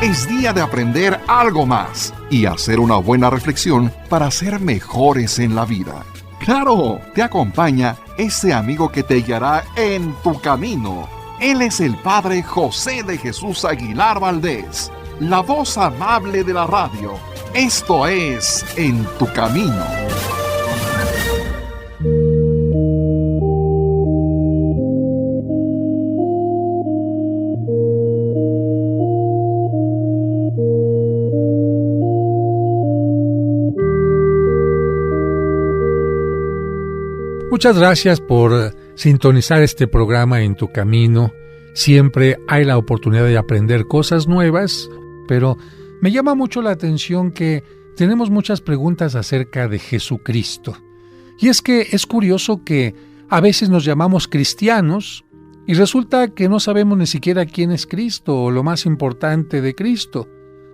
Es día de aprender algo más y hacer una buena reflexión para ser mejores en la vida. ¡Claro! Te acompaña ese amigo que te guiará en tu camino. Él es el Padre José de Jesús Aguilar Valdés, la voz amable de la radio. Esto es En tu Camino. Muchas gracias por sintonizar este programa En tu Camino. Siempre hay la oportunidad de aprender cosas nuevas, pero me llama mucho la atención que tenemos muchas preguntas acerca de Jesucristo. Y es que es curioso que a veces nos llamamos cristianos y resulta que no sabemos ni siquiera quién es Cristo o lo más importante de Cristo.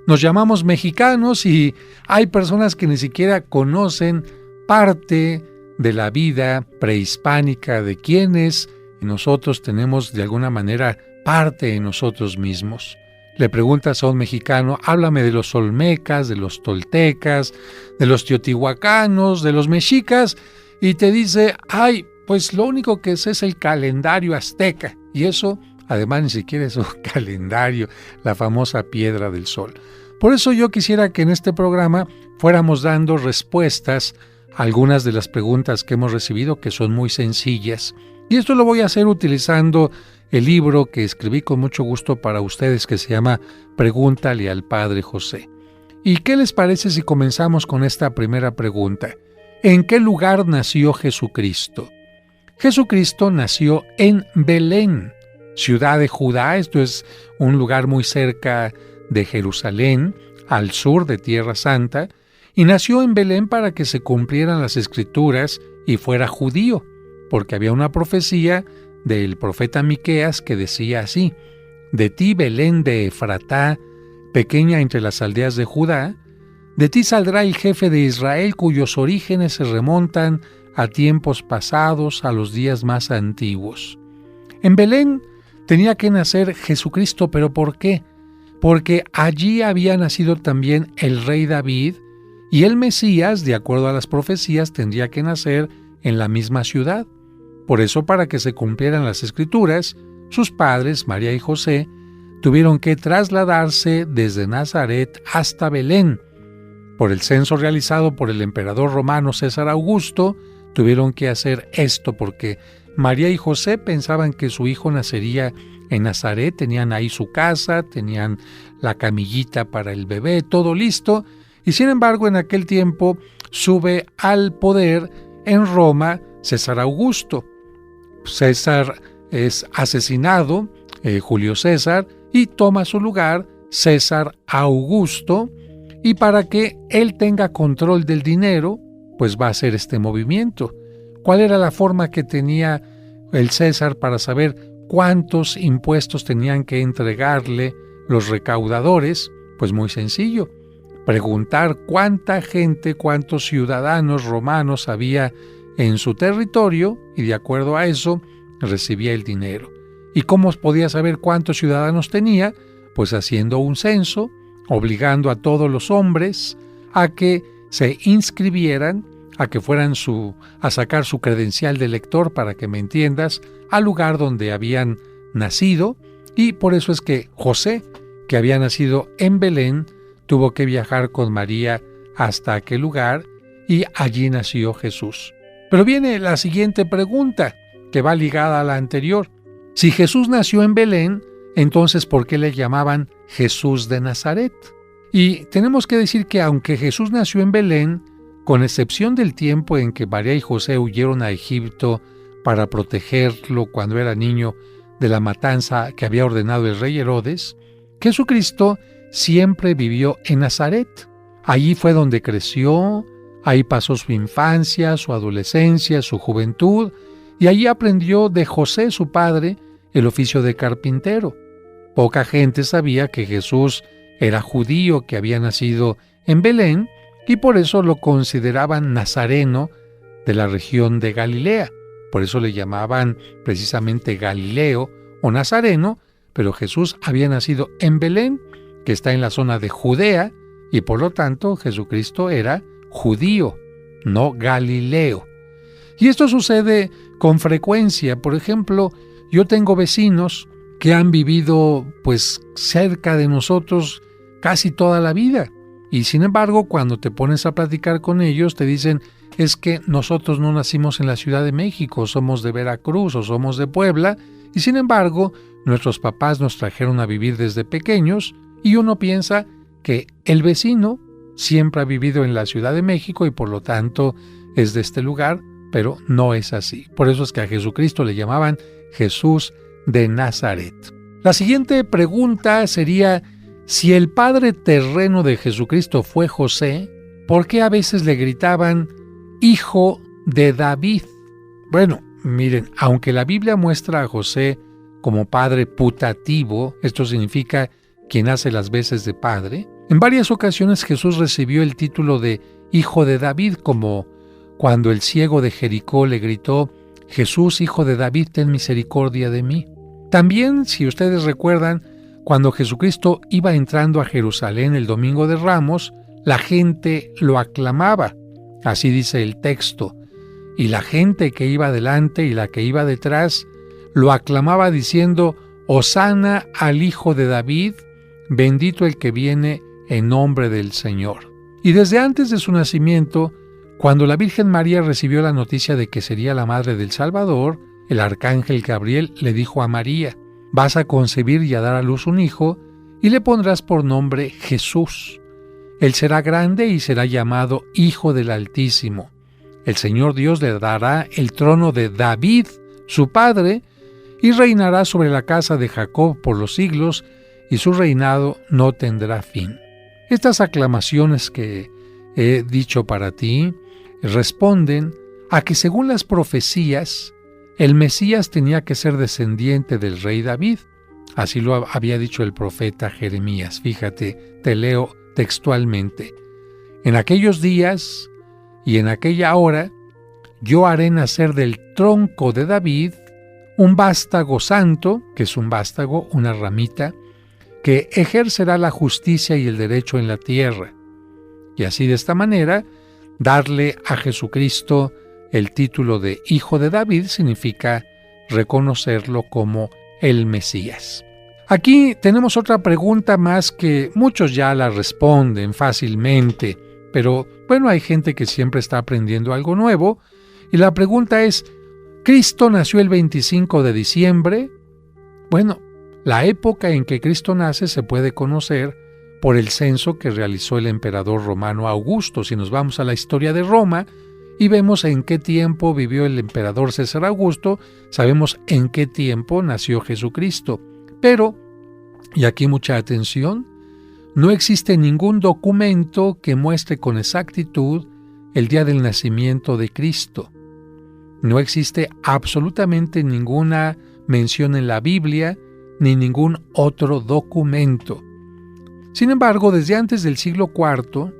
Nos llamamos mexicanos y hay personas que ni siquiera conocen parte de la vida prehispánica de quienes nosotros tenemos de alguna manera parte en nosotros mismos. Le preguntas a un mexicano, háblame de los olmecas, de los toltecas, de los teotihuacanos, de los mexicas, y te dice, ay, pues lo único que es el calendario azteca, y eso además ni siquiera es un calendario, la famosa piedra del sol. Por eso yo quisiera que en este programa fuéramos dando respuestas a algunas de las preguntas que hemos recibido, que son muy sencillas. Y esto lo voy a hacer utilizando el libro que escribí con mucho gusto para ustedes, que se llama Pregúntale al Padre José. ¿Y qué les parece si comenzamos con esta primera pregunta? ¿En qué lugar nació Jesucristo? Jesucristo nació en Belén, ciudad de Judá. Esto es un lugar muy cerca de Jerusalén, al sur de Tierra Santa, y nació en Belén para que se cumplieran las Escrituras y fuera judío, porque había una profecía del profeta Miqueas que decía así: de ti, Belén de Efratá, pequeña entre las aldeas de Judá, de ti saldrá el jefe de Israel, cuyos orígenes se remontan a tiempos pasados, a los días más antiguos. En Belén tenía que nacer Jesucristo, ¿pero por qué? Porque allí había nacido también el rey David, y el Mesías, de acuerdo a las profecías, tendría que nacer en la misma ciudad. Por eso, para que se cumplieran las Escrituras, sus padres, María y José, tuvieron que trasladarse desde Nazaret hasta Belén. Por el censo realizado por el emperador romano César Augusto, tuvieron que hacer esto porque María y José pensaban que su hijo nacería en Nazaret, tenían ahí su casa, tenían la camillita para el bebé, todo listo. Y sin embargo, en aquel tiempo sube al poder en Roma César Augusto. César es asesinado, Julio César, y toma su lugar César Augusto, y para que él tenga control del dinero, pues va a hacer este movimiento. ¿Cuál era la forma que tenía el César para saber cuántos impuestos tenían que entregarle los recaudadores? Pues muy sencillo. Preguntar cuánta gente, cuántos ciudadanos romanos había en su territorio y de acuerdo a eso recibía el dinero. ¿Y cómo podía saber cuántos ciudadanos tenía? Pues haciendo un censo, obligando a todos los hombres a que se inscribieran, a que fueran a sacar su credencial de elector, para que me entiendas, al lugar donde habían nacido. Y por eso es que José, que había nacido en Belén, tuvo que viajar con María hasta aquel lugar y allí nació Jesús. Pero viene la siguiente pregunta, que va ligada a la anterior. Si Jesús nació en Belén, entonces ¿por qué le llamaban Jesús de Nazaret? Y tenemos que decir que aunque Jesús nació en Belén, con excepción del tiempo en que María y José huyeron a Egipto para protegerlo cuando era niño de la matanza que había ordenado el rey Herodes, Jesucristo siempre vivió en Nazaret. Allí fue donde creció, ahí pasó su infancia, su adolescencia, su juventud, y allí aprendió de José, su padre, el oficio de carpintero. Poca gente sabía que Jesús era judío, que había nacido en Belén, y por eso lo consideraban nazareno de la región de Galilea. Por eso le llamaban precisamente Galileo o Nazareno, pero Jesús había nacido en Belén que está en la zona de Judea, y por lo tanto Jesucristo era judío, no galileo. Y esto sucede con frecuencia. Por ejemplo, yo tengo vecinos que han vivido pues cerca de nosotros casi toda la vida. Y sin embargo, cuando te pones a platicar con ellos, te dicen, es que nosotros no nacimos en la Ciudad de México, somos de Veracruz o somos de Puebla, y sin embargo, nuestros papás nos trajeron a vivir desde pequeños, y uno piensa que el vecino siempre ha vivido en la Ciudad de México y por lo tanto es de este lugar, pero no es así. Por eso es que a Jesucristo le llamaban Jesús de Nazaret. La siguiente pregunta sería, si el padre terreno de Jesucristo fue José, ¿por qué a veces le gritaban hijo de David? Bueno, miren, aunque la Biblia muestra a José como padre putativo, esto significa quien hace las veces de padre, en varias ocasiones Jesús recibió el título de hijo de David, como cuando el ciego de Jericó le gritó, Jesús, hijo de David, ten misericordia de mí. También, si ustedes recuerdan, cuando Jesucristo iba entrando a Jerusalén el Domingo de Ramos, la gente lo aclamaba, así dice el texto, y la gente que iba delante y la que iba detrás lo aclamaba diciendo, Hosana al Hijo de David, bendito el que viene en nombre del Señor. Y desde antes de su nacimiento, cuando la Virgen María recibió la noticia de que sería la madre del Salvador, el arcángel Gabriel le dijo a María, vas a concebir y a dar a luz un hijo, y le pondrás por nombre Jesús. Él será grande y será llamado Hijo del Altísimo. El Señor Dios le dará el trono de David, su padre, y reinará sobre la casa de Jacob por los siglos, y su reinado no tendrá fin. Estas aclamaciones que he dicho para ti responden a que según las profecías, el Mesías tenía que ser descendiente del rey David. Así lo había dicho el profeta Jeremías. Fíjate, te leo textualmente. En aquellos días y en aquella hora, yo haré nacer del tronco de David un vástago santo, que es un vástago, una ramita, que ejercerá la justicia y el derecho en la tierra. Y así de esta manera, darle a Jesucristo el título de Hijo de David significa reconocerlo como el Mesías. Aquí tenemos otra pregunta más que muchos ya la responden fácilmente, pero bueno, hay gente que siempre está aprendiendo algo nuevo, y la pregunta es, ¿Cristo nació el 25 de diciembre? Bueno, la época en que Cristo nace se puede conocer por el censo que realizó el emperador romano Augusto. Si nos vamos a la historia de Roma y vemos en qué tiempo vivió el emperador César Augusto, sabemos en qué tiempo nació Jesucristo. Pero, y aquí mucha atención, no existe ningún documento que muestre con exactitud el día del nacimiento de Cristo. No existe absolutamente ninguna mención en la Biblia ni ningún otro documento. Sin embargo, desde antes del siglo IV,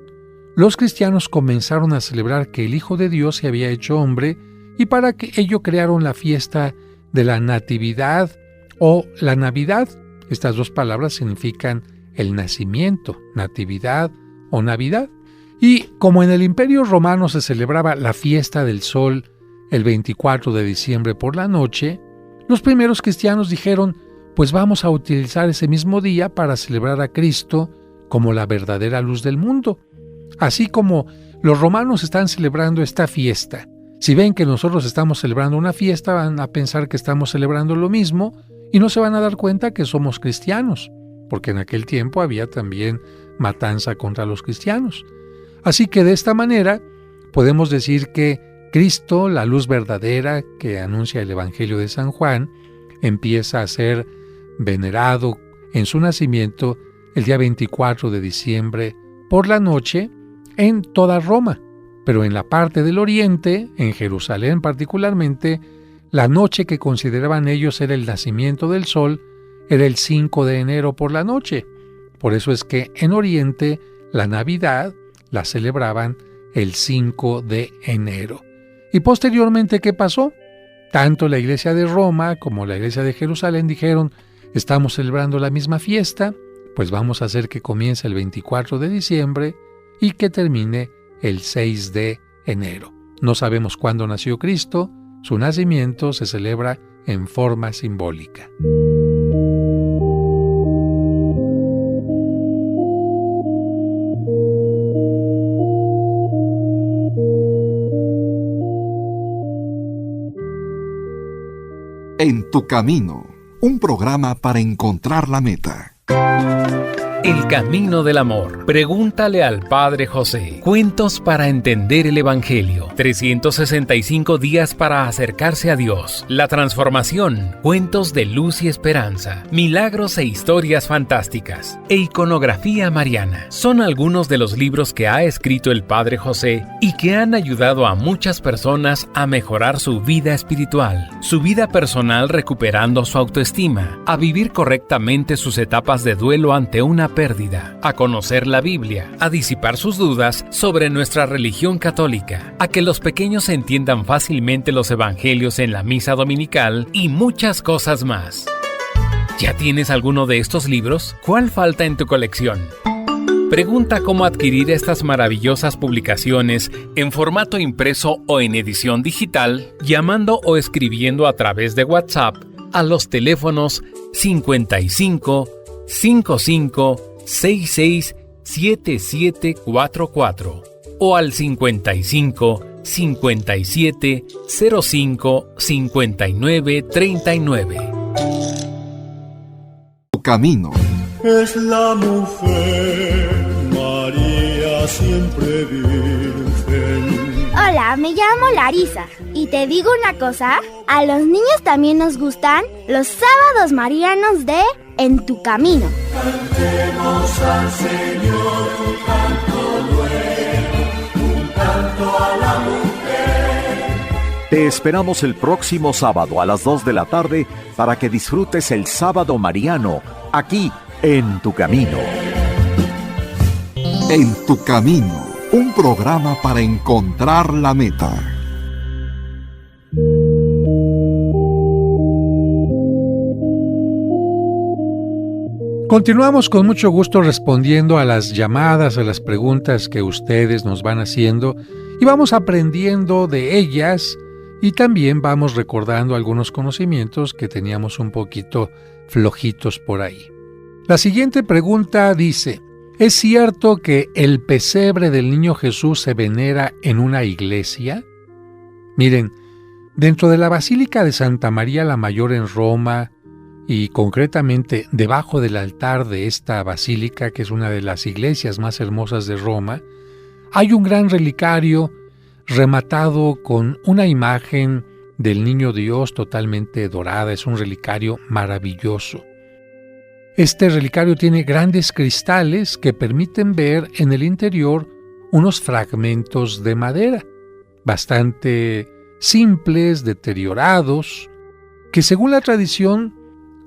los cristianos comenzaron a celebrar que el Hijo de Dios se había hecho hombre y para que ello crearon la fiesta de la Natividad o la Navidad. Estas dos palabras significan el nacimiento, Natividad o Navidad. Y como en el Imperio Romano se celebraba la fiesta del Sol el 24 de diciembre por la noche, los primeros cristianos dijeron, pues vamos a utilizar ese mismo día para celebrar a Cristo como la verdadera luz del mundo. Así como los romanos están celebrando esta fiesta, si ven que nosotros estamos celebrando una fiesta, van a pensar que estamos celebrando lo mismo y no se van a dar cuenta que somos cristianos, porque en aquel tiempo había también matanza contra los cristianos. Así que de esta manera podemos decir que Cristo, la luz verdadera que anuncia el Evangelio de San Juan, empieza a ser venerado en su nacimiento el día 24 de diciembre por la noche en toda Roma. Pero en la parte del oriente, en Jerusalén particularmente, la noche que consideraban ellos era el nacimiento del sol, era el 5 de enero por la noche. Por eso es que en Oriente la Navidad la celebraban el 5 de enero. Y posteriormente, ¿qué pasó? Tanto la iglesia de Roma como la iglesia de Jerusalén dijeron, estamos celebrando la misma fiesta, pues vamos a hacer que comience el 24 de diciembre y que termine el 6 de enero. No sabemos cuándo nació Cristo, su nacimiento se celebra en forma simbólica. En tu camino, un programa para encontrar la meta. El camino del amor. Pregúntale al Padre José. Cuentos para entender el Evangelio. 365 días para acercarse a Dios. La transformación. Cuentos de luz y esperanza. Milagros e historias fantásticas. E iconografía mariana. Son algunos de los libros que ha escrito el Padre José y que han ayudado a muchas personas a mejorar su vida espiritual, su vida personal recuperando su autoestima, a vivir correctamente sus etapas de duelo ante una pérdida, a conocer la Biblia, a disipar sus dudas sobre nuestra religión católica, a que los pequeños entiendan fácilmente los evangelios en la misa dominical y muchas cosas más. ¿Ya tienes alguno de estos libros? ¿Cuál falta en tu colección? Pregunta cómo adquirir estas maravillosas publicaciones en formato impreso o en edición digital, llamando o escribiendo a través de WhatsApp a los teléfonos 55 55 66 7744 o al 55 57 05 59 39. Tu camino. Es la mujer, María siempre virgen. Hola, me llamo Larisa y te digo una cosa, a los niños también nos gustan los sábados marianos de En tu camino. Cantemos al Señor un canto nuevo, un canto a la mujer. Te esperamos el próximo sábado a las 2 de la tarde para que disfrutes el Sábado Mariano, aquí en Tu Camino. En tu camino, un programa para encontrar la meta. Continuamos con mucho gusto respondiendo a las llamadas, a las preguntas que ustedes nos van haciendo y vamos aprendiendo de ellas y también vamos recordando algunos conocimientos que teníamos un poquito flojitos por ahí. La siguiente pregunta dice: ¿es cierto que el pesebre del niño Jesús se venera en una iglesia? Miren, dentro de la Basílica de Santa María la Mayor en Roma, y concretamente debajo del altar de esta basílica, que es una de las iglesias más hermosas de Roma, hay un gran relicario rematado con una imagen del Niño Dios totalmente dorada. Es un relicario maravilloso. Este relicario tiene grandes cristales que permiten ver en el interior unos fragmentos de madera, bastante simples, deteriorados, que según la tradición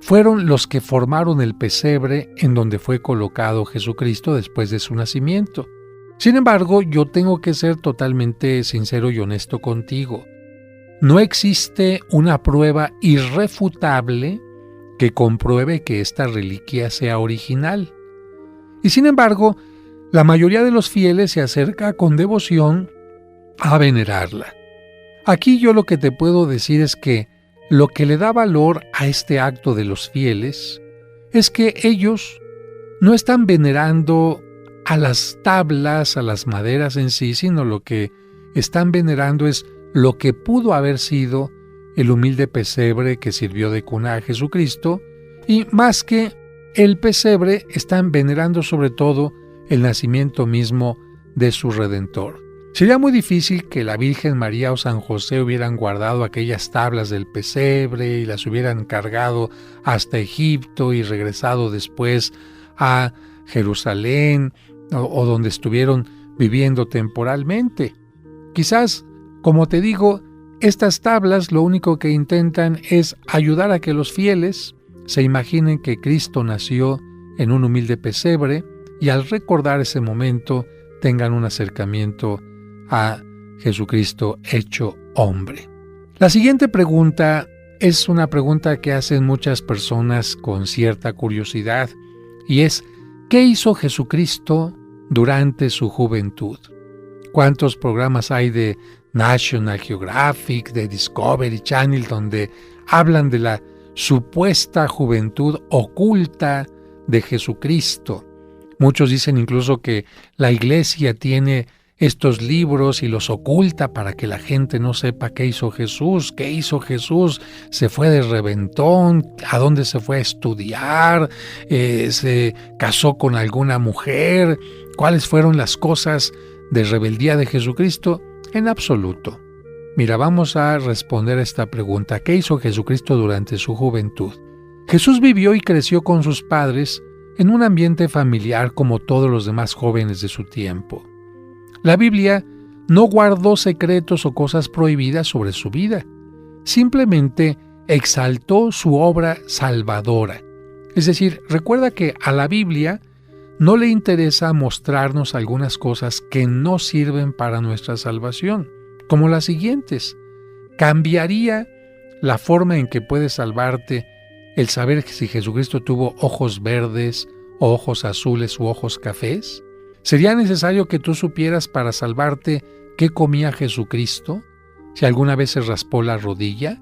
fueron los que formaron el pesebre en donde fue colocado Jesucristo después de su nacimiento. Sin embargo, yo tengo que ser totalmente sincero y honesto contigo. No existe una prueba irrefutable que compruebe que esta reliquia sea original. Y sin embargo, la mayoría de los fieles se acerca con devoción a venerarla. Aquí yo lo que te puedo decir es que lo que le da valor a este acto de los fieles es que ellos no están venerando a las tablas, a las maderas en sí, sino lo que están venerando es lo que pudo haber sido el humilde pesebre que sirvió de cuna a Jesucristo, y más que el pesebre están venerando sobre todo el nacimiento mismo de su Redentor. Sería muy difícil que la Virgen María o San José hubieran guardado aquellas tablas del pesebre y las hubieran cargado hasta Egipto y regresado después a Jerusalén o donde estuvieron viviendo temporalmente. Quizás, como te digo, estas tablas lo único que intentan es ayudar a que los fieles se imaginen que Cristo nació en un humilde pesebre y al recordar ese momento tengan un acercamiento a Jesucristo hecho hombre. La siguiente pregunta es una pregunta que hacen muchas personas con cierta curiosidad y es: ¿Qué hizo Jesucristo durante su juventud? ¿Cuántos programas hay de National Geographic, de Discovery Channel, donde hablan de la supuesta juventud oculta de Jesucristo? Muchos dicen incluso que la iglesia tiene estos libros y los oculta para que la gente no sepa qué hizo Jesús. ¿Qué hizo Jesús? ¿Se fue de reventón? ¿A dónde se fue a estudiar? ¿Se casó con alguna mujer? ¿Cuáles fueron las cosas de rebeldía de Jesucristo? En absoluto. Mira, vamos a responder a esta pregunta. ¿Qué hizo Jesucristo durante su juventud? Jesús vivió y creció con sus padres en un ambiente familiar como todos los demás jóvenes de su tiempo. La Biblia no guardó secretos o cosas prohibidas sobre su vida. Simplemente exaltó su obra salvadora. Es decir, recuerda que a la Biblia no le interesa mostrarnos algunas cosas que no sirven para nuestra salvación, como las siguientes. ¿Cambiaría la forma en que puedes salvarte el saber si Jesucristo tuvo ojos verdes, o ojos azules u ojos cafés? ¿Sería necesario que tú supieras para salvarte qué comía Jesucristo? ¿Si alguna vez se raspó la rodilla?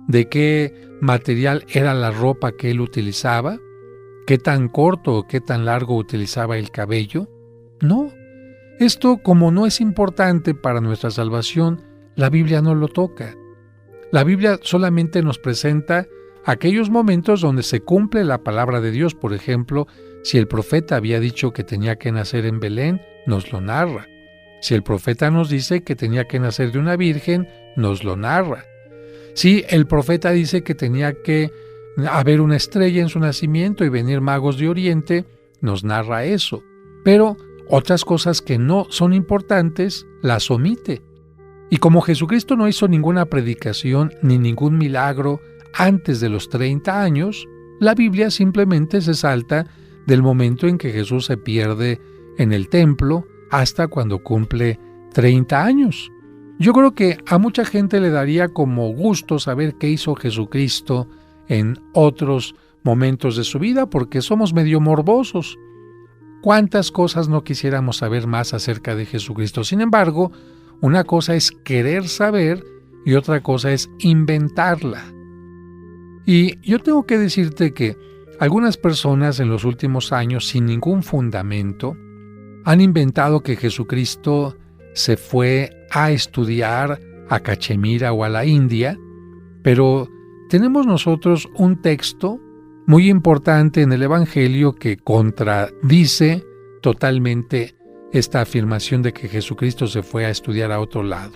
¿De qué material era la ropa que él utilizaba? ¿Qué tan corto o qué tan largo utilizaba el cabello? No. Esto, como no es importante para nuestra salvación, la Biblia no lo toca. La Biblia solamente nos presenta aquellos momentos donde se cumple la palabra de Dios. Por ejemplo, si el profeta había dicho que tenía que nacer en Belén, nos lo narra. Si el profeta nos dice que tenía que nacer de una virgen, nos lo narra. Si el profeta dice que tenía que haber una estrella en su nacimiento y venir magos de Oriente, nos narra eso. Pero otras cosas que no son importantes, las omite. Y como Jesucristo no hizo ninguna predicación ni ningún milagro antes de los 30 años, la Biblia simplemente se salta del momento en que Jesús se pierde en el templo hasta cuando cumple 30 años. Yo creo que a mucha gente le daría como gusto saber qué hizo Jesucristo en otros momentos de su vida, porque somos medio morbosos. ¿Cuántas cosas no quisiéramos saber más acerca de Jesucristo? Sin embargo, una cosa es querer saber y otra cosa es inventarla. Y yo tengo que decirte que algunas personas en los últimos años, sin ningún fundamento, han inventado que Jesucristo se fue a estudiar a Cachemira o a la India, pero tenemos nosotros un texto muy importante en el Evangelio que contradice totalmente esta afirmación de que Jesucristo se fue a estudiar a otro lado.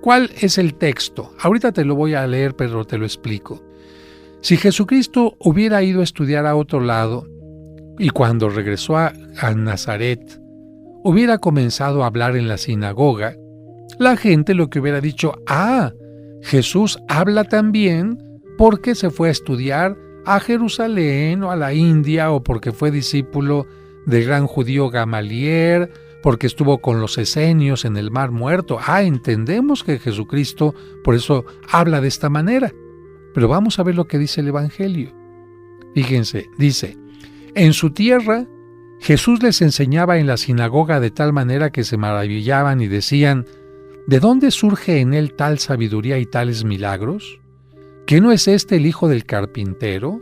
¿Cuál es el texto? Ahorita te lo voy a leer, pero te lo explico. Si Jesucristo hubiera ido a estudiar a otro lado y cuando regresó a Nazaret hubiera comenzado a hablar en la sinagoga, la gente lo que hubiera dicho, Jesús habla también porque se fue a estudiar a Jerusalén o a la India, o porque fue discípulo del gran judío Gamaliel, porque estuvo con los esenios en el Mar Muerto. Entendemos que Jesucristo por eso habla de esta manera. Pero vamos a ver lo que dice el Evangelio. Fíjense, dice, en su tierra Jesús les enseñaba en la sinagoga de tal manera que se maravillaban y decían, ¿de dónde surge en él tal sabiduría y tales milagros? ¿Qué no es este el hijo del carpintero?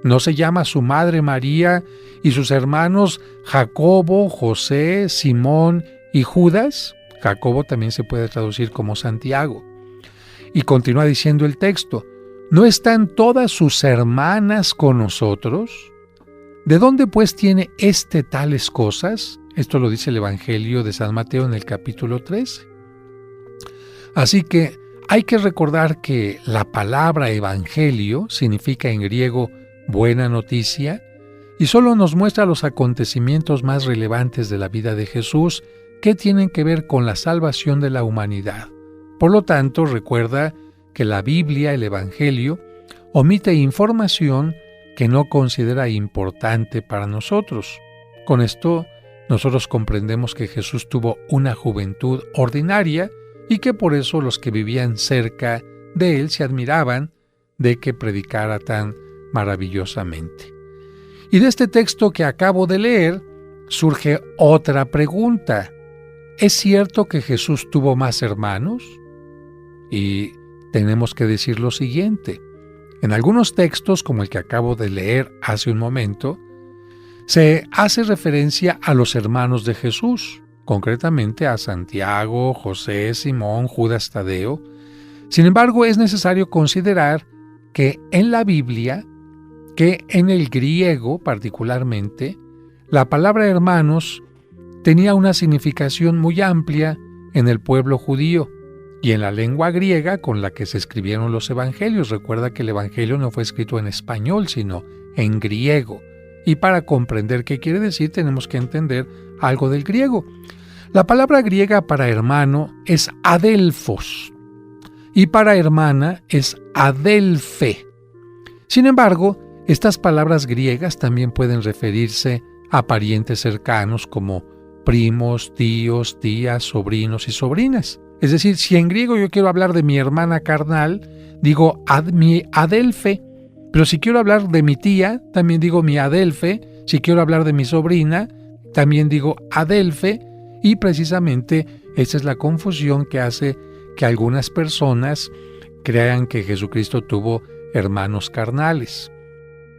¿No se llama su madre María y sus hermanos Jacobo, José, Simón y Judas? Jacobo también se puede traducir como Santiago. Y continúa diciendo el texto, ¿no están todas sus hermanas con nosotros? ¿De dónde pues tiene tales cosas? Esto lo dice el Evangelio de San Mateo en el capítulo 13. Así que hay que recordar que la palabra evangelio significa en griego buena noticia y solo nos muestra los acontecimientos más relevantes de la vida de Jesús que tienen que ver con la salvación de la humanidad. Por lo tanto, recuerda que la Biblia, el Evangelio, omite información que no considera importante para nosotros. Con esto, nosotros comprendemos que Jesús tuvo una juventud ordinaria y que por eso los que vivían cerca de él se admiraban de que predicara tan maravillosamente. Y de este texto que acabo de leer surge otra pregunta. ¿Es cierto que Jesús tuvo más hermanos? Y tenemos que decir lo siguiente. En algunos textos, como el que acabo de leer hace un momento, se hace referencia a los hermanos de Jesús, concretamente a Santiago, José, Simón, Judas Tadeo. Sin embargo, es necesario considerar que en la Biblia, que en el griego particularmente, la palabra hermanos tenía una significación muy amplia en el pueblo judío y en la lengua griega con la que se escribieron los evangelios. Recuerda que el evangelio no fue escrito en español, sino en griego. Y para comprender qué quiere decir, tenemos que entender algo del griego. La palabra griega para hermano es adelphos y para hermana es adelphe. Sin embargo, estas palabras griegas también pueden referirse a parientes cercanos como primos, tíos, tías, sobrinos y sobrinas. Es decir, si en griego yo quiero hablar de mi hermana carnal, digo mi adelphe, pero si quiero hablar de mi tía, también digo mi adelphe. Si quiero hablar de mi sobrina, también digo adelphe. Y precisamente esa es la confusión que hace que algunas personas crean que Jesucristo tuvo hermanos carnales.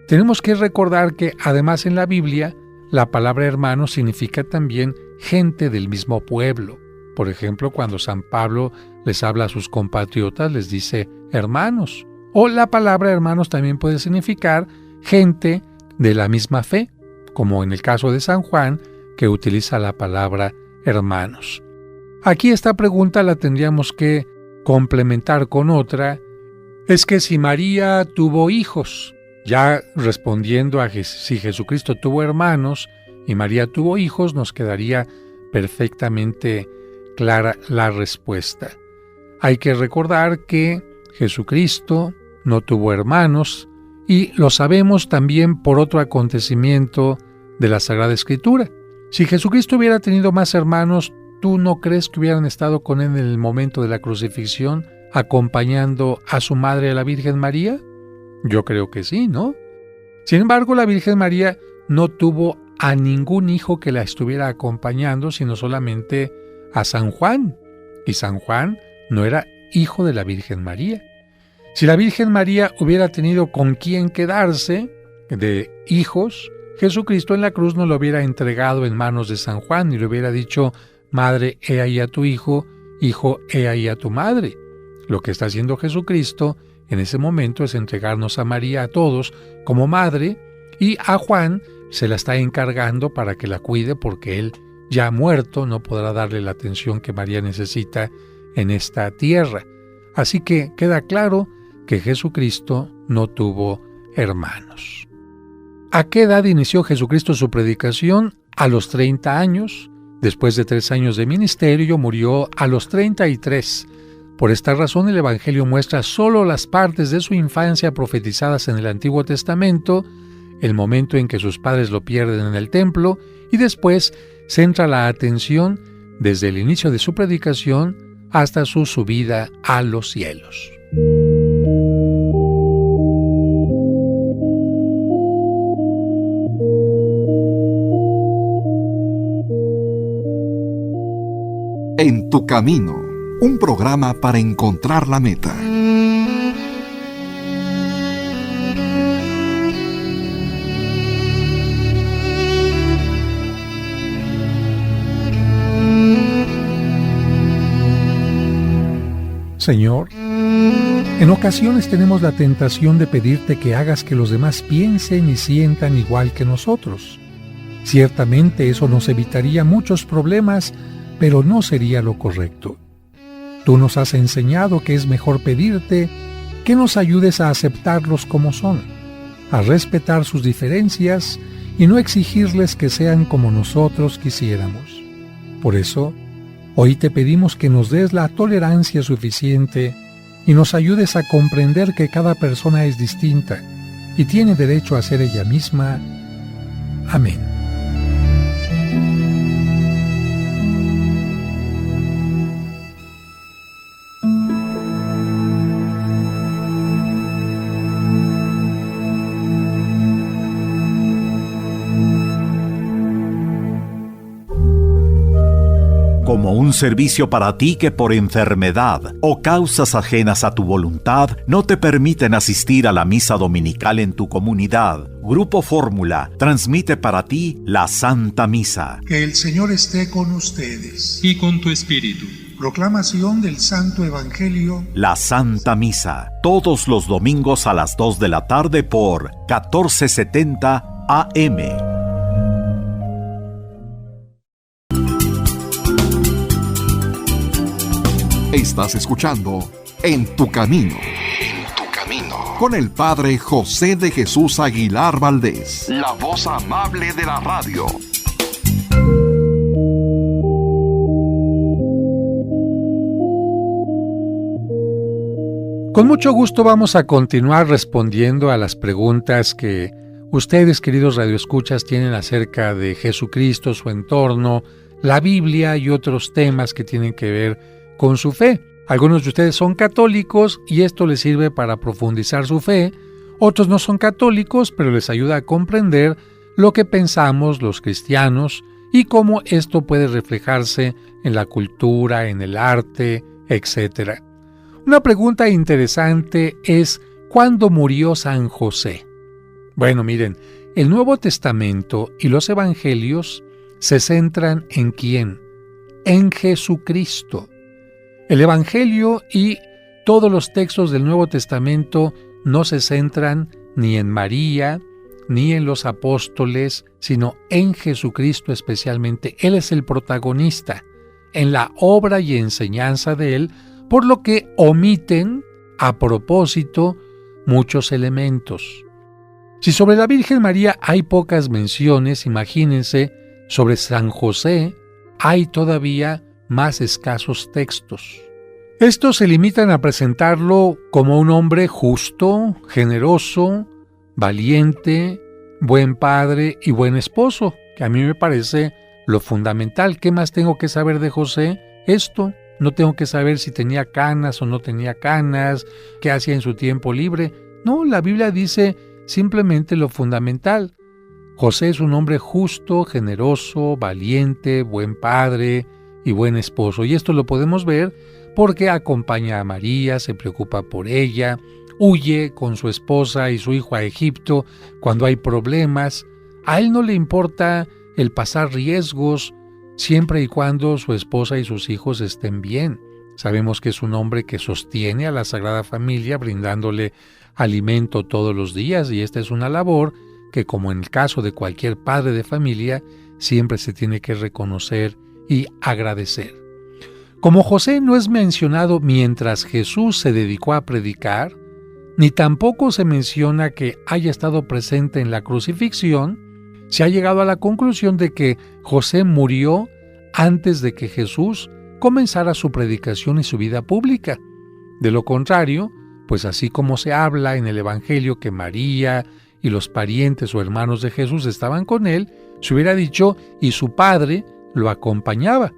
Tenemos que recordar que además en la Biblia la palabra hermano significa también gente del mismo pueblo. Por ejemplo, cuando San Pablo les habla a sus compatriotas, les dice hermanos. O la palabra hermanos también puede significar gente de la misma fe, como en el caso de San Juan, que utiliza la palabra hermanos. Aquí esta pregunta la tendríamos que complementar con otra. Es que si María tuvo hijos, ya respondiendo a si Jesucristo tuvo hermanos y María tuvo hijos, nos quedaría perfectamente clara la respuesta. Hay que recordar que Jesucristo no tuvo hermanos y lo sabemos también por otro acontecimiento de la Sagrada Escritura. Si Jesucristo hubiera tenido más hermanos, ¿tú no crees que hubieran estado con él en el momento de la crucifixión, acompañando a su madre, a la Virgen María? Yo creo que sí, ¿no? Sin embargo, la Virgen María no tuvo a ningún hijo que la estuviera acompañando, sino solamente a San Juan. Y San Juan no era hijo de la Virgen María. Si la Virgen María hubiera tenido con quién quedarse de hijos, Jesucristo en la cruz no lo hubiera entregado en manos de San Juan y le hubiera dicho: madre, he ahí a tu hijo, hijo, he ahí a tu madre. Lo que está haciendo Jesucristo en ese momento es entregarnos a María a todos como madre, y a Juan se la está encargando para que la cuide porque él, ya muerto, no podrá darle la atención que María necesita en esta tierra. Así que queda claro que Jesucristo no tuvo hermanos. ¿A qué edad inició Jesucristo su predicación? A los 30 años. Después de 3 años de ministerio, murió a los 33. Por esta razón, el Evangelio muestra solo las partes de su infancia profetizadas en el Antiguo Testamento, el momento en que sus padres lo pierden en el templo, y después centra la atención desde el inicio de su predicación hasta su subida a los cielos. En tu camino, un programa para encontrar la meta. Señor, en ocasiones tenemos la tentación de pedirte que hagas que los demás piensen y sientan igual que nosotros. Ciertamente eso nos evitaría muchos problemas, pero no sería lo correcto. Tú nos has enseñado que es mejor pedirte que nos ayudes a aceptarlos como son, a respetar sus diferencias y no exigirles que sean como nosotros quisiéramos. Por eso, hoy te pedimos que nos des la tolerancia suficiente y nos ayudes a comprender que cada persona es distinta y tiene derecho a ser ella misma. Amén. como un servicio para ti que por enfermedad o causas ajenas a tu voluntad no te permiten asistir a la misa dominical en tu comunidad, Grupo Fórmula transmite para ti la Santa Misa. Que el Señor esté con ustedes. Y con tu espíritu. Proclamación del Santo Evangelio. La Santa Misa, todos los domingos a las 2 de la tarde por 1470 AM. Estás escuchando En tu Camino. En tu Camino. Con el Padre José de Jesús Aguilar Valdés. La voz amable de la radio. Con mucho gusto vamos a continuar respondiendo a las preguntas que ustedes, queridos radioescuchas, tienen acerca de Jesucristo, su entorno, la Biblia y otros temas que tienen que ver con su fe. Algunos de ustedes son católicos y esto les sirve para profundizar su fe. Otros no son católicos, pero les ayuda a comprender lo que pensamos los cristianos y cómo esto puede reflejarse en la cultura, en el arte, etc. Una pregunta interesante es: ¿cuándo murió San José? Bueno, miren, el Nuevo Testamento y los Evangelios se centran ¿en quién? En Jesucristo. El Evangelio y todos los textos del Nuevo Testamento no se centran ni en María, ni en los apóstoles, sino en Jesucristo especialmente. Él es el protagonista en la obra y enseñanza de Él, por lo que omiten a propósito muchos elementos. Si sobre la Virgen María hay pocas menciones, imagínense, sobre San José hay todavía más escasos textos. Estos se limitan a presentarlo como un hombre justo, generoso, valiente, buen padre y buen esposo, que a mí me parece lo fundamental. ¿Qué más tengo que saber de José? Esto. No tengo que saber si tenía canas o no tenía canas, qué hacía en su tiempo libre. No, la Biblia dice simplemente lo fundamental. José es un hombre justo, generoso, valiente, buen padre y buen esposo. Y esto lo podemos ver porque acompaña a María, se preocupa por ella, huye con su esposa y su hijo a Egipto cuando hay problemas. A él no le importa el pasar riesgos siempre y cuando su esposa y sus hijos estén bien. Sabemos que es un hombre que sostiene a la Sagrada Familia brindándole alimento todos los días, y esta es una labor que, como en el caso de cualquier padre de familia, siempre se tiene que reconocer y agradecer. Como José no es mencionado mientras Jesús se dedicó a predicar, ni tampoco se menciona que haya estado presente en la crucifixión, se ha llegado a la conclusión de que José murió antes de que Jesús comenzara su predicación y su vida pública. De lo contrario, pues así como se habla en el Evangelio que María y los parientes o hermanos de Jesús estaban con él, se hubiera dicho y su padre lo acompañaba.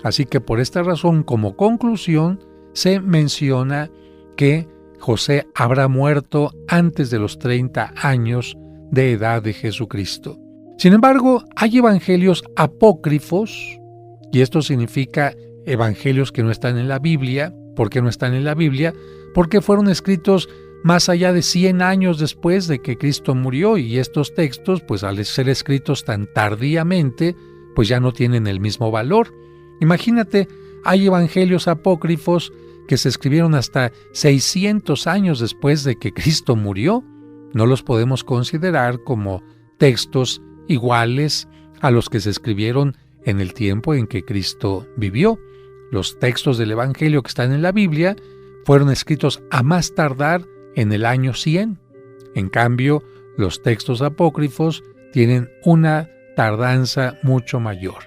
Así que por esta razón, como conclusión, se menciona que José habrá muerto antes de los 30 años de edad de Jesucristo. Sin embargo, hay evangelios apócrifos, y esto significa evangelios que no están en la Biblia. ¿Por qué no están en la Biblia? Porque fueron escritos más allá de 100 años después de que Cristo murió, y estos textos, pues al ser escritos tan tardíamente, pues ya no tienen el mismo valor. Imagínate, hay evangelios apócrifos que se escribieron hasta 600 años después de que Cristo murió. No los podemos considerar como textos iguales a los que se escribieron en el tiempo en que Cristo vivió. Los textos del Evangelio que están en la Biblia fueron escritos a más tardar en el año 100. En cambio, los textos apócrifos tienen una tardanza mucho mayor.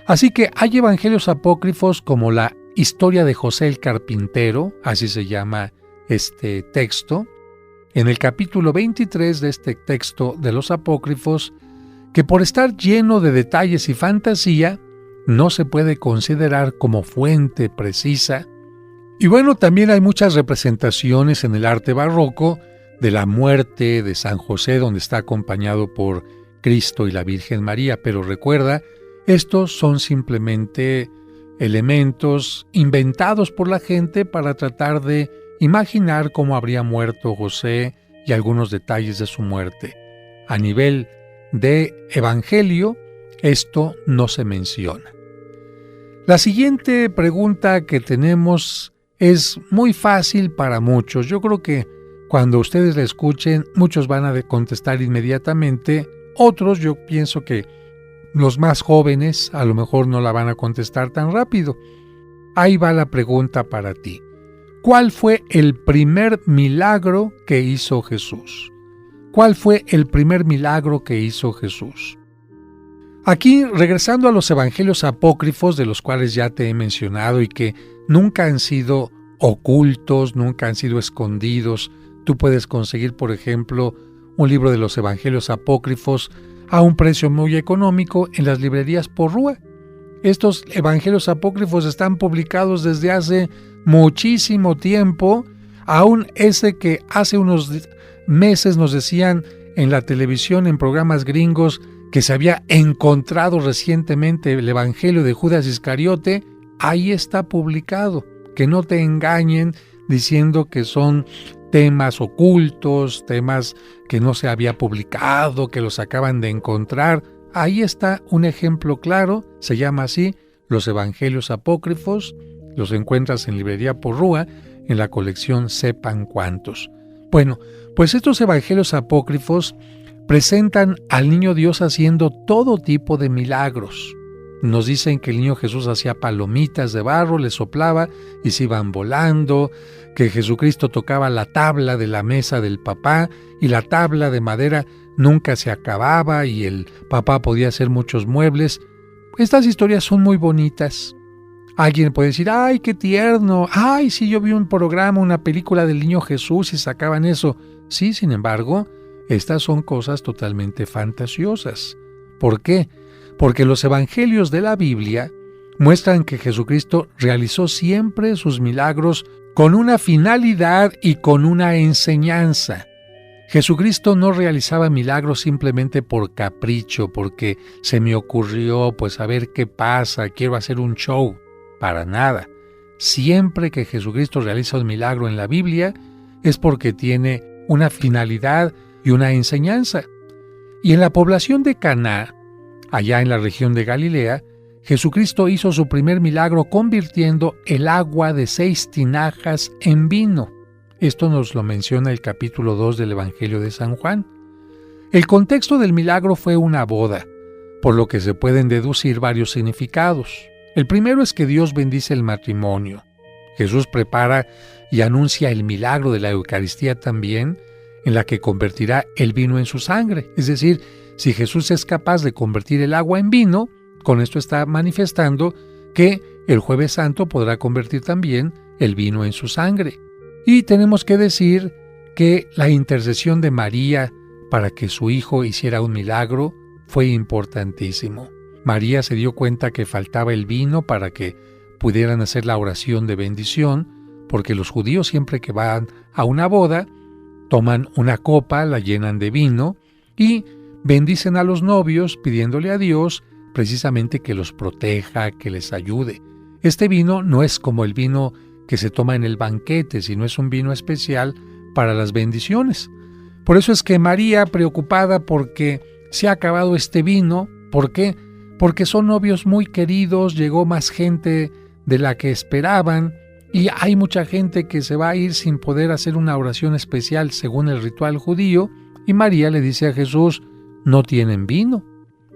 Así que hay evangelios apócrifos como la historia de José el carpintero, así se llama este texto, en el capítulo 23 de este texto de los apócrifos, que por estar lleno de detalles y fantasía, no se puede considerar como fuente precisa. Y bueno, también hay muchas representaciones en el arte barroco de la muerte de San José, donde está acompañado por Cristo y la Virgen María, pero recuerda, estos son simplemente elementos inventados por la gente para tratar de imaginar cómo habría muerto José y algunos detalles de su muerte. A nivel de evangelio, esto no se menciona. La siguiente pregunta que tenemos es muy fácil para muchos. Yo creo que cuando ustedes la escuchen, muchos van a contestar inmediatamente. Otros, yo pienso que los más jóvenes a lo mejor no la van a contestar tan rápido. Ahí va la pregunta para ti. ¿Cuál fue el primer milagro que hizo Jesús? ¿Cuál fue el primer milagro que hizo Jesús? Aquí, regresando a los evangelios apócrifos, de los cuales ya te he mencionado y que nunca han sido ocultos, nunca han sido escondidos. Tú puedes conseguir, por ejemplo, un libro de los evangelios apócrifos a un precio muy económico en las librerías Porrúa. Estos evangelios apócrifos están publicados desde hace muchísimo tiempo, aún ese que hace unos meses nos decían en la televisión, en programas gringos, que se había encontrado recientemente el evangelio de Judas Iscariote, ahí está publicado. Que no te engañen diciendo que son temas ocultos, temas que no se había publicado, que los acaban de encontrar. Ahí está un ejemplo claro, se llama así, los Evangelios Apócrifos, los encuentras en librería Porrúa, en la colección Sepan Cuántos. Bueno, pues estos Evangelios Apócrifos presentan al niño Dios haciendo todo tipo de milagros. Nos dicen que el niño Jesús hacía palomitas de barro, le soplaba y se iban volando, que Jesucristo tocaba la tabla de la mesa del papá y la tabla de madera nunca se acababa y el papá podía hacer muchos muebles. Estas historias son muy bonitas. Alguien puede decir, ¡ay, qué tierno! ¡Ay, sí, yo vi un programa, una película del niño Jesús y sacaban eso! Sí, sin embargo, estas son cosas totalmente fantasiosas. ¿Por qué? Porque los evangelios de la Biblia muestran que Jesucristo realizó siempre sus milagros con una finalidad y con una enseñanza. Jesucristo no realizaba milagros simplemente por capricho, porque se me ocurrió, pues a ver qué pasa, quiero hacer un show. Para nada. Siempre que Jesucristo realiza un milagro en la Biblia es porque tiene una finalidad y una enseñanza. Y en la población de Caná, allá en la región de Galilea, Jesucristo hizo su primer milagro convirtiendo el agua de 6 tinajas en vino. Esto nos lo menciona el capítulo 2 del Evangelio de San Juan. El contexto del milagro fue una boda, por lo que se pueden deducir varios significados. El primero es que Dios bendice el matrimonio. Jesús prepara y anuncia el milagro de la Eucaristía también, en la que convertirá el vino en su sangre. Es decir, si Jesús es capaz de convertir el agua en vino, con esto está manifestando que el Jueves Santo podrá convertir también el vino en su sangre. Y tenemos que decir que la intercesión de María para que su hijo hiciera un milagro fue importantísimo. María se dio cuenta que faltaba el vino para que pudieran hacer la oración de bendición, porque los judíos siempre que van a una boda, toman una copa, la llenan de vino y bendicen a los novios pidiéndole a Dios precisamente que los proteja, que les ayude. Este vino no es como el vino que se toma en el banquete, sino es un vino especial para las bendiciones. Por eso es que María, preocupada porque se ha acabado este vino, ¿por qué? Porque son novios muy queridos, llegó más gente de la que esperaban y hay mucha gente que se va a ir sin poder hacer una oración especial según el ritual judío, y María le dice a Jesús, no tienen vino.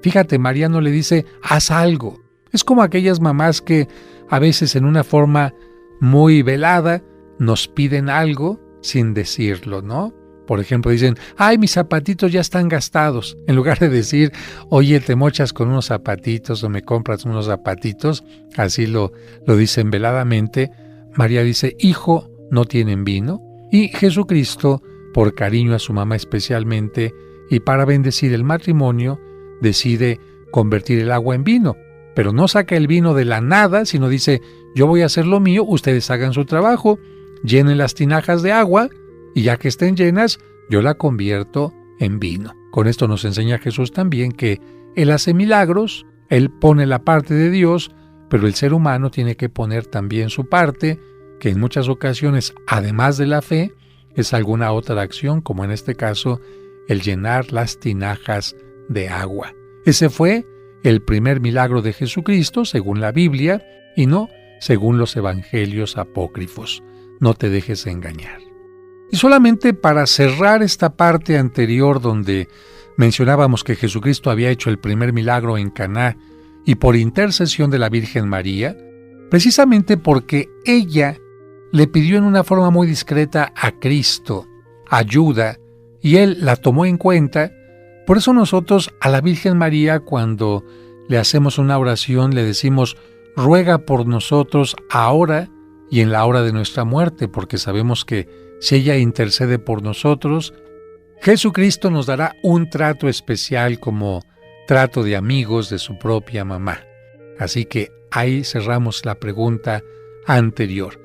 Fíjate, María no le dice, haz algo. Es como aquellas mamás que a veces en una forma muy velada nos piden algo sin decirlo, ¿no? Por ejemplo, dicen, ay, mis zapatitos ya están gastados. En lugar de decir, oye, te mochas con unos zapatitos o me compras unos zapatitos, así lo dicen veladamente, María dice, hijo, ¿no tienen vino? Y Jesucristo, por cariño a su mamá especialmente, y para bendecir el matrimonio, decide convertir el agua en vino. Pero no saca el vino de la nada, sino dice, yo voy a hacer lo mío, ustedes hagan su trabajo, llenen las tinajas de agua, y ya que estén llenas, yo la convierto en vino. Con esto nos enseña Jesús también que Él hace milagros, Él pone la parte de Dios, pero el ser humano tiene que poner también su parte, que en muchas ocasiones, además de la fe, es alguna otra acción, como en este caso, el llenar las tinajas de agua. Ese fue el primer milagro de Jesucristo, según la Biblia, y no según los evangelios apócrifos. No te dejes engañar. Y solamente para cerrar esta parte anterior donde mencionábamos que Jesucristo había hecho el primer milagro en Caná y por intercesión de la Virgen María, precisamente porque ella le pidió en una forma muy discreta a Cristo ayuda y Él la tomó en cuenta. Por eso nosotros a la Virgen María, cuando le hacemos una oración, le decimos: ruega por nosotros ahora y en la hora de nuestra muerte, porque sabemos que si ella intercede por nosotros, Jesucristo nos dará un trato especial como trato de amigos de su propia mamá. Así que ahí cerramos la pregunta anterior.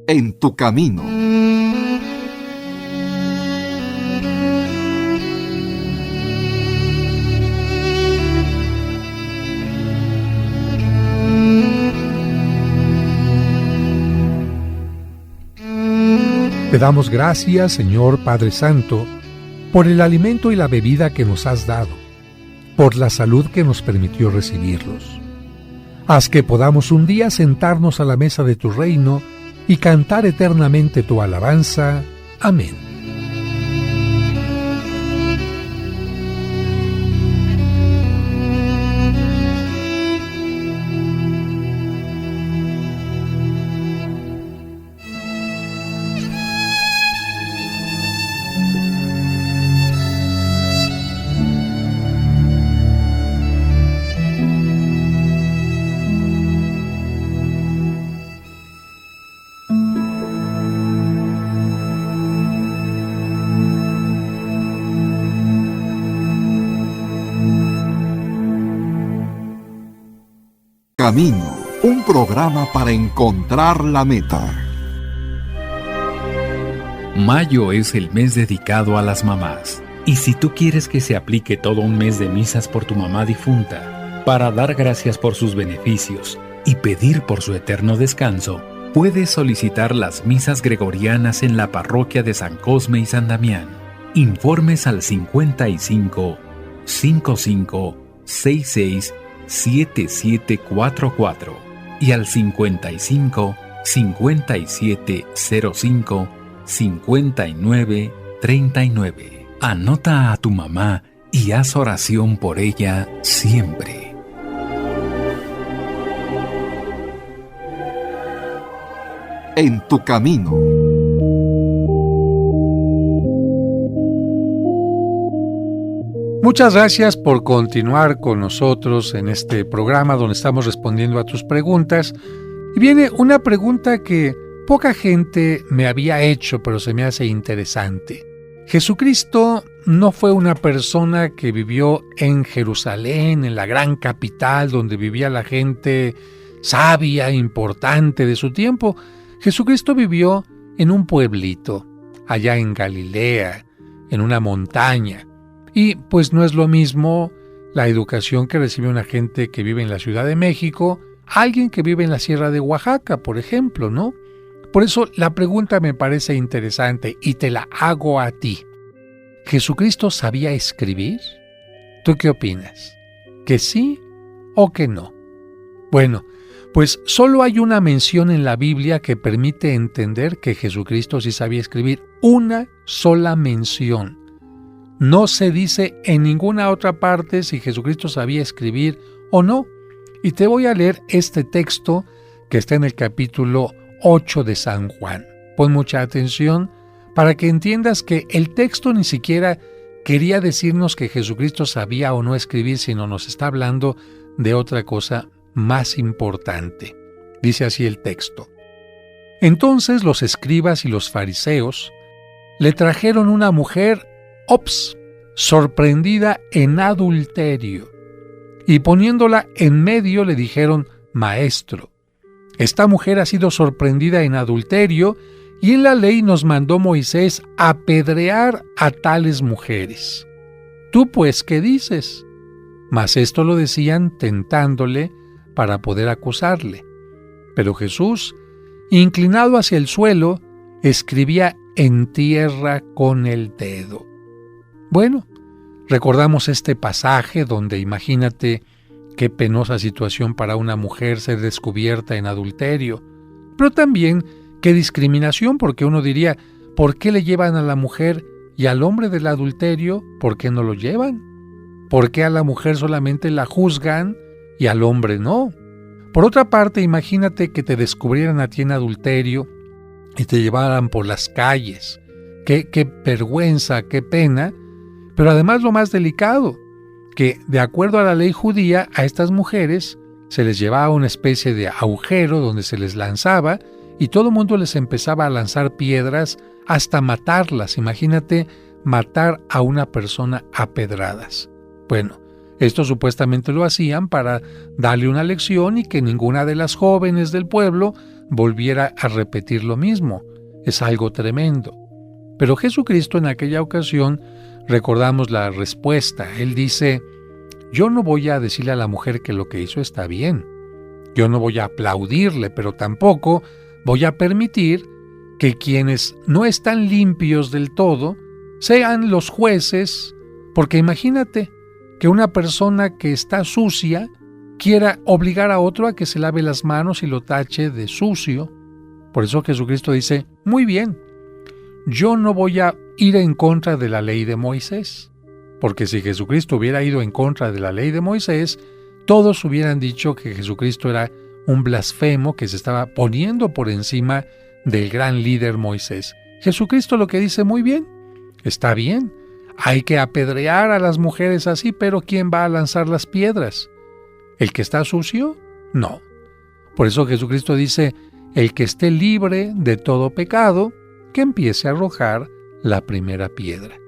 En tu camino. Te damos gracias, Señor Padre Santo, por el alimento y la bebida que nos has dado, por la salud que nos permitió recibirlos. Haz que podamos un día sentarnos a la mesa de tu reino y cantar eternamente tu alabanza. Amén. Camino, un programa para encontrar la meta. Mayo es el mes dedicado a las mamás. Y si tú quieres que se aplique todo un mes de misas por tu mamá difunta, para dar gracias por sus beneficios y pedir por su eterno descanso, puedes solicitar las misas gregorianas en la parroquia de San Cosme y San Damián. Informes al 55 55 66 7744 y al 55 57 05 59 39. Anota a tu mamá y haz oración por ella siempre. En tu camino. Muchas gracias por continuar con nosotros en este programa donde estamos respondiendo a tus preguntas. Y viene una pregunta que poca gente me había hecho, pero se me hace interesante. Jesucristo no fue una persona que vivió en Jerusalén, en la gran capital donde vivía la gente sabia, importante de su tiempo. Jesucristo vivió en un pueblito, allá en Galilea, en una montaña. Y pues no es lo mismo la educación que recibe una gente que vive en la Ciudad de México, alguien que vive en la Sierra de Oaxaca, por ejemplo, ¿no? Por eso la pregunta me parece interesante y te la hago a ti. ¿Jesucristo sabía escribir? ¿Tú qué opinas? ¿Que sí o que no? Bueno, pues solo hay una mención en la Biblia que permite entender que Jesucristo sí sabía escribir. Una sola mención. No se dice en ninguna otra parte si Jesucristo sabía escribir o no. Y te voy a leer este texto que está en el capítulo 8 de San Juan. Pon mucha atención para que entiendas que el texto ni siquiera quería decirnos que Jesucristo sabía o no escribir, sino nos está hablando de otra cosa más importante. Dice así el texto. Entonces los escribas y los fariseos le trajeron una mujer sorprendida en adulterio, y poniéndola en medio le dijeron: Maestro, esta mujer ha sido sorprendida en adulterio y en la ley nos mandó Moisés apedrear a tales mujeres. ¿Tú pues qué dices? Mas esto lo decían tentándole para poder acusarle. Pero Jesús, inclinado hacia el suelo, escribía en tierra con el dedo. Bueno, recordamos este pasaje donde imagínate qué penosa situación para una mujer ser descubierta en adulterio, pero también qué discriminación, porque uno diría, ¿por qué le llevan a la mujer y al hombre del adulterio, por qué no lo llevan? ¿Por qué a la mujer solamente la juzgan y al hombre no? Por otra parte, imagínate que te descubrieran a ti en adulterio y te llevaran por las calles. Qué vergüenza, qué pena, pero además lo más delicado, que de acuerdo a la ley judía, a estas mujeres se les llevaba una especie de agujero donde se les lanzaba y todo el mundo les empezaba a lanzar piedras hasta matarlas. Imagínate matar a una persona a pedradas. Bueno, esto supuestamente lo hacían para darle una lección y que ninguna de las jóvenes del pueblo volviera a repetir lo mismo. Es algo tremendo. Pero Jesucristo en aquella ocasión, recordamos la respuesta. Él dice, yo no voy a decirle a la mujer que lo que hizo está bien. Yo no voy a aplaudirle, pero tampoco voy a permitir que quienes no están limpios del todo sean los jueces, porque imagínate que una persona que está sucia quiera obligar a otro a que se lave las manos y lo tache de sucio. Por eso Jesucristo dice, muy bien, yo no voy a ir en contra de la ley de Moisés, porque si Jesucristo hubiera ido en contra de la ley de Moisés, todos hubieran dicho que Jesucristo era un blasfemo que se estaba poniendo por encima del gran líder Moisés. Jesucristo lo que dice, muy bien, está bien, hay que apedrear a las mujeres así, pero ¿quién va a lanzar las piedras? ¿El que está sucio? No. Por eso Jesucristo dice, el que esté libre de todo pecado, que empiece a arrojar la primera piedra.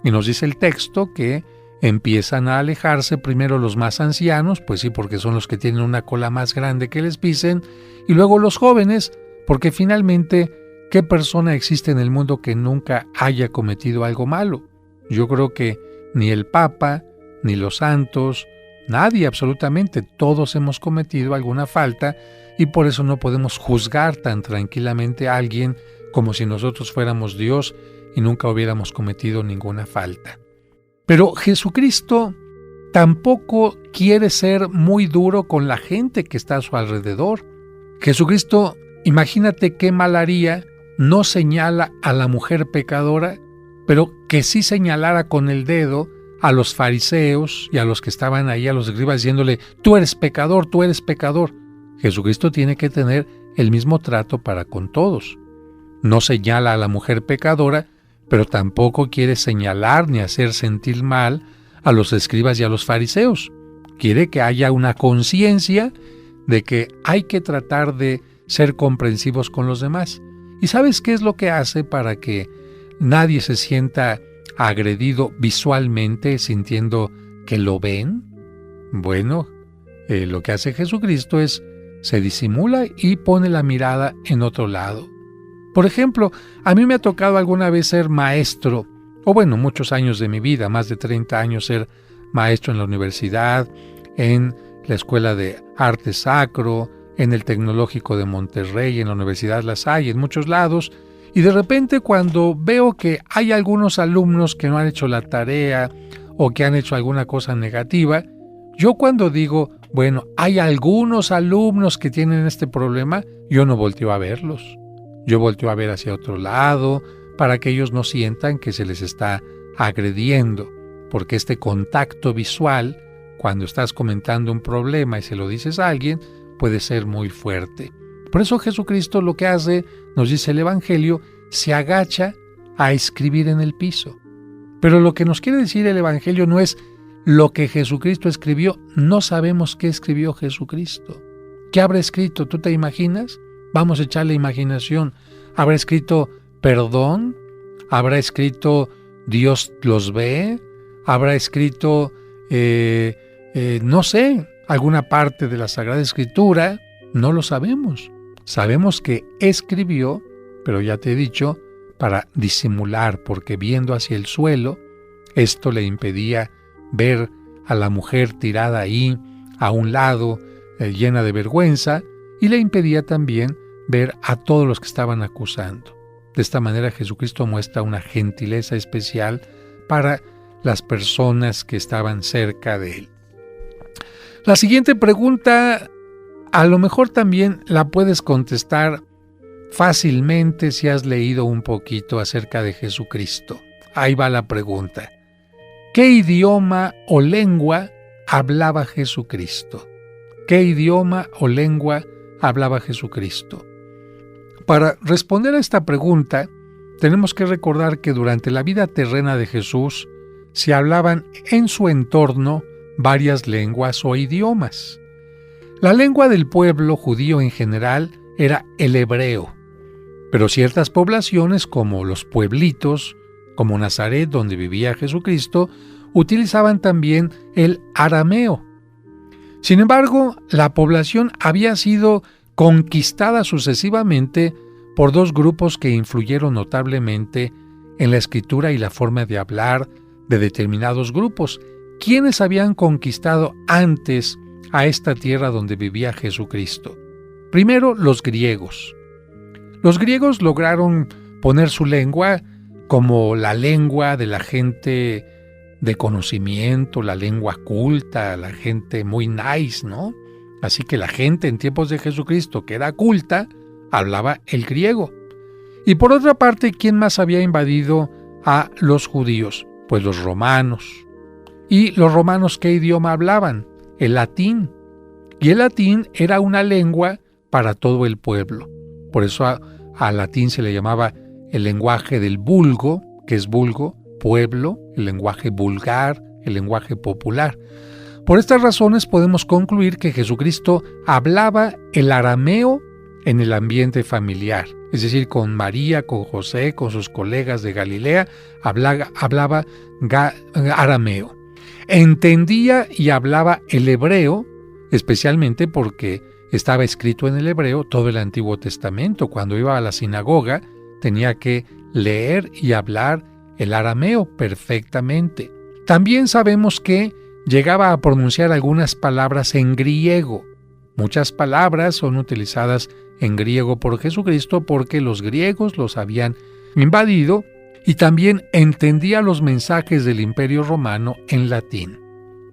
Y nos dice el texto que empiezan a alejarse primero los más ancianos, pues sí, porque son los que tienen una cola más grande que les pisen, y luego los jóvenes, porque finalmente, ¿qué persona existe en el mundo que nunca haya cometido algo malo? Yo creo que ni el Papa, ni los santos, nadie absolutamente, todos hemos cometido alguna falta y por eso no podemos juzgar tan tranquilamente a alguien como si nosotros fuéramos Dios y nunca hubiéramos cometido ninguna falta. Pero Jesucristo tampoco quiere ser muy duro con la gente que está a su alrededor. Jesucristo, imagínate qué mal haría, no señala a la mujer pecadora, pero que sí señalara con el dedo a los fariseos y a los que estaban ahí, a los escribas, diciéndole, tú eres pecador, tú eres pecador. Jesucristo tiene que tener el mismo trato para con todos. No señala a la mujer pecadora, pero tampoco quiere señalar ni hacer sentir mal a los escribas y a los fariseos. Quiere que haya una conciencia de que hay que tratar de ser comprensivos con los demás. ¿Y sabes qué es lo que hace para que nadie se sienta agredido visualmente, sintiendo que lo ven? Bueno, lo que hace Jesucristo es se disimula y pone la mirada en otro lado. Por ejemplo, a mí me ha tocado alguna vez ser maestro, o bueno, muchos años de mi vida, más de 30 años ser maestro en la universidad, en la Escuela de Arte Sacro, en el Tecnológico de Monterrey, en la Universidad La Salle, en muchos lados, y de repente cuando veo que hay algunos alumnos que no han hecho la tarea o que han hecho alguna cosa negativa, yo cuando digo, bueno, hay algunos alumnos que tienen este problema, yo no volteo a verlos. Yo volteo a ver hacia otro lado para que ellos no sientan que se les está agrediendo, porque este contacto visual, cuando estás comentando un problema y se lo dices a alguien, puede ser muy fuerte. Por eso Jesucristo lo que hace, nos dice el Evangelio, se agacha a escribir en el piso. Pero lo que nos quiere decir el Evangelio no es lo que Jesucristo escribió, no sabemos qué escribió Jesucristo. ¿Qué habrá escrito? ¿Tú te imaginas? Vamos a echarle imaginación. ¿Habrá escrito perdón? ¿Habrá escrito Dios los ve? ¿Habrá escrito, no sé, alguna parte de la Sagrada Escritura? No lo sabemos. Sabemos que escribió pero ya te he dicho, para disimular, porque viendo hacia el suelo, esto le impedía ver a la mujer tirada ahí, a un lado, llena de vergüenza, y le impedía también ver a todos los que estaban acusando. De esta manera Jesucristo muestra una gentileza especial para las personas que estaban cerca de él. La siguiente pregunta, a lo mejor también la puedes contestar fácilmente si has leído un poquito acerca de Jesucristo. Ahí va la pregunta. ¿Qué idioma o lengua hablaba Jesucristo? ¿Qué idioma o lengua hablaba Jesucristo? Para responder a esta pregunta, tenemos que recordar que durante la vida terrena de Jesús se hablaban en su entorno varias lenguas o idiomas. La lengua del pueblo judío en general era el hebreo, pero ciertas poblaciones como los pueblitos, como Nazaret, donde vivía Jesucristo, utilizaban también el arameo. Sin embargo, la población había sido conquistada sucesivamente por dos grupos que influyeron notablemente en la escritura y la forma de hablar de determinados grupos. ¿Quiénes habían conquistado antes a esta tierra donde vivía Jesucristo? Primero, los griegos. Los griegos lograron poner su lengua como la lengua de la gente de conocimiento, la lengua culta, la gente muy nice, ¿no? Así que la gente en tiempos de Jesucristo, que era culta, hablaba el griego. Y por otra parte, ¿quién más había invadido a los judíos? Pues los romanos. ¿Y los romanos qué idioma hablaban? El latín. Y el latín era una lengua para todo el pueblo. Por eso al latín se le llamaba el lenguaje del vulgo, que es vulgo, pueblo, el lenguaje vulgar, el lenguaje popular. Por estas razones podemos concluir que Jesucristo hablaba el arameo en el ambiente familiar, es decir, con María, con José, con sus colegas de Galilea, hablaba arameo. Entendía y hablaba el hebreo, especialmente porque estaba escrito en el hebreo todo el Antiguo Testamento. Cuando iba a la sinagoga tenía que leer y hablar el arameo perfectamente. También sabemos que llegaba a pronunciar algunas palabras en griego. Muchas palabras son utilizadas en griego por Jesucristo porque los griegos los habían invadido, y también entendía los mensajes del Imperio Romano en latín.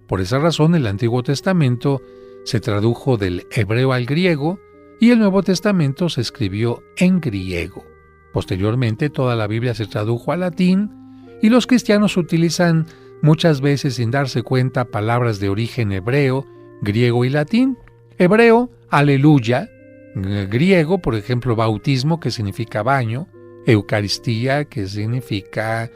Por esa razón el Antiguo Testamento se tradujo del hebreo al griego y el Nuevo Testamento se escribió en griego. Posteriormente toda la Biblia se tradujo al latín y los cristianos utilizan muchas veces sin darse cuenta palabras de origen hebreo, griego y latín. Hebreo, aleluya; griego, por ejemplo, bautismo, que significa baño; Eucaristía, que significa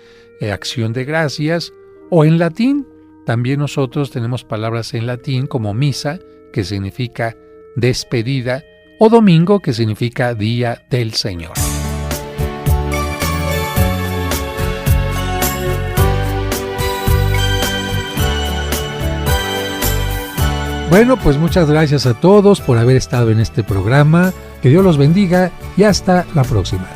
acción de gracias; o en latín, también nosotros tenemos palabras en latín como misa, que significa despedida, o domingo, que significa día del Señor. Bueno, pues muchas gracias a todos por haber estado en este programa. Que Dios los bendiga y hasta la próxima.